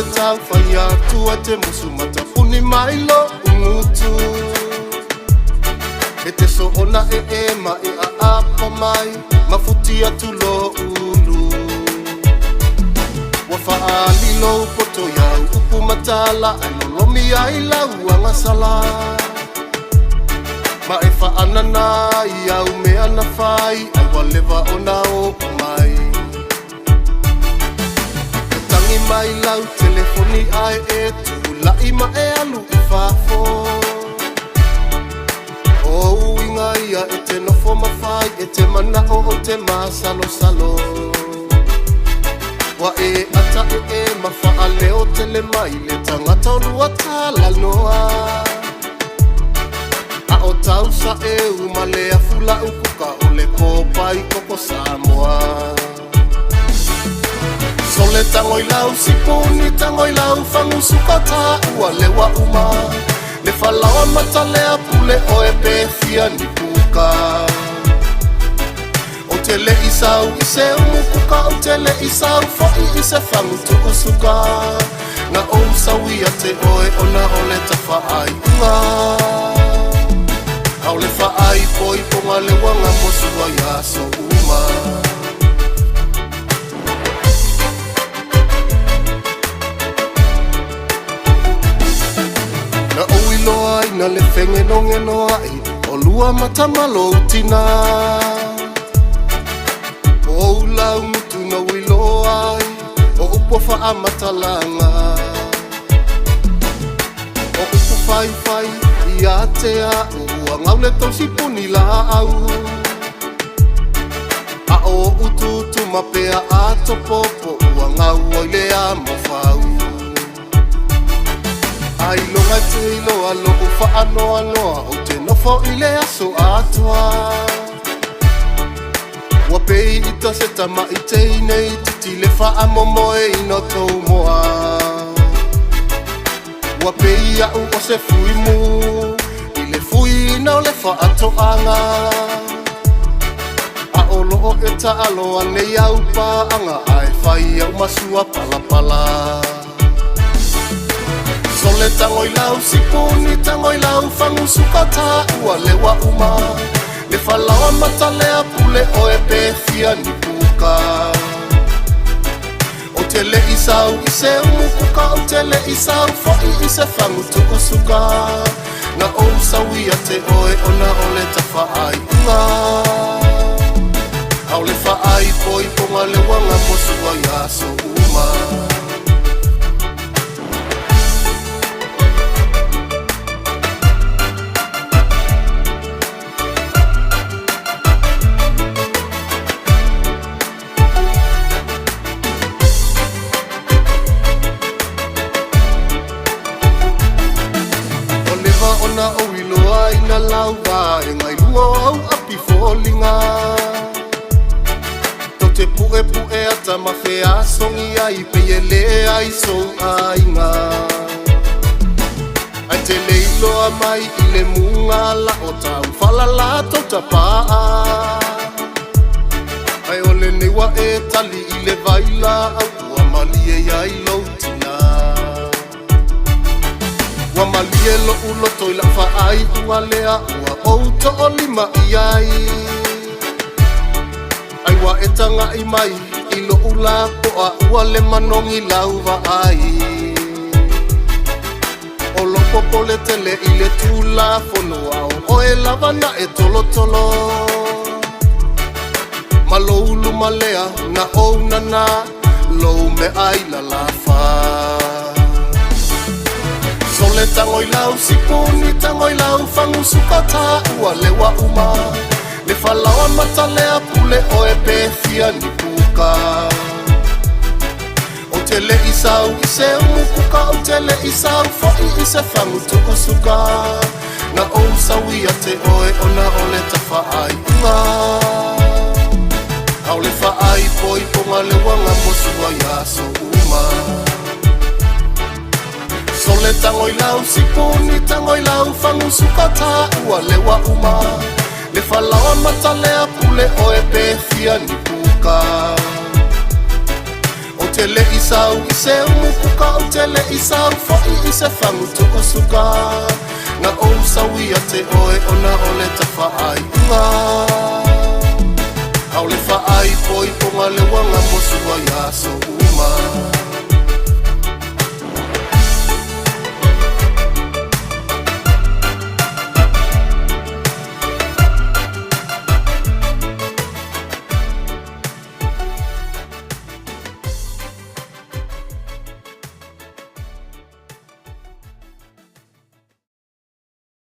te tau whai atua te musu matapuni mai lo umutu. E te so ona ma e a apa mai, mafuti atu lo ulu. Wa whaali lo poto iau upu matala, ai lolomi ai lau angasala. Ma e whaanana iau me ana whai, ai walewa ona o mai. Tangi mai lau telefoni ai e tu lai ma e alu I whafo. O inga ia e te nofo mawhai e te mana o te masalo salo. Wa e ata e mawha leo tele mai le tangata o lua tala noa. A o tau sa e umale a fula ukuka o le kōpai koko Samoa. Sole tangoi lau sipuni tangoi lau whangusuka tā ua lewa uma. Le whalawa mata lea pule o e pēwhia ni puka. O te le isau I se umukuka o te le isau whai I se whangutu usuka. Nga o usawia te oe ona o le ta whaai unga. Au le whaai poi ponga le wanga mosua ia so uma. Na uilo ai na le whengeno ai o lua matamalo tina. O ulau mutu na uilo ai o upo wha matalanga. O upo whai ia te au ua ngau le tau sipuni la au. A o ututu mapea a topopo ua ngau oi lea mawhau. Ai longa te iloa lo ufa anoa noa o te nofo I le aso atua. Ua pei ita se tama I teinei titi le wha momo e ino tau moa. Ua pei au o se fui mu I le fui ina o le wha atoanga. A o loo e ta aloa nei au pa anga ai whai au masua palapala. Sole tangoi lau sipuni tangoi lau whangusuka tā ua lewa uma. Le whalawa mata lea pule o e pēwhia ni puka. O te le isau I se umukuka o te le isau whai I se whangutu usuka. Nga o usawia te oe ona o le ta whaai unga. Au le whaai poi ponga le wanga mosua ia so uma. Ona o iloa ina lauwa e ngai lua au api fōlinga. To te pue ata mawhea songi ai peye le ai so ainga. Ai te le iloa mai I le munga la o tau whalala to ta paa. Ai ole newa e tali I le vaila au ua mali e ai lautina. Wa malie lo ulo toila whaai ua lea ua outo o lima I ai. Ai wa etanga I mai I lo ula poa ua le manongi lau wa ai. O lo popo le tele I le tula whonua o e lavana e tolo tolo. Ma lo ulu malea na o nana lo me ai la lafa. Sole tangoi lau sipuni tangoi lau whangusuka tā ua lewa uma. Le whalawa mata lea pule o e pēwhia ni puka. O te le isau I se umukuka o te le isau whai I se whangutu usuka. Nga o usawia te oe ona o le ta whaai unga. Au le whaai poi ponga le wanga mosua ia so uma. Sole tangoi lau sipuni tangoi lau whangusuka tā ua lewa uma. Le whalawa mata lea pule o e pēwhia ni puka. O tele isau I se umupuka o tele isau Foi I se whangu tuku suka Nga o sawi a te oe ona o le tawha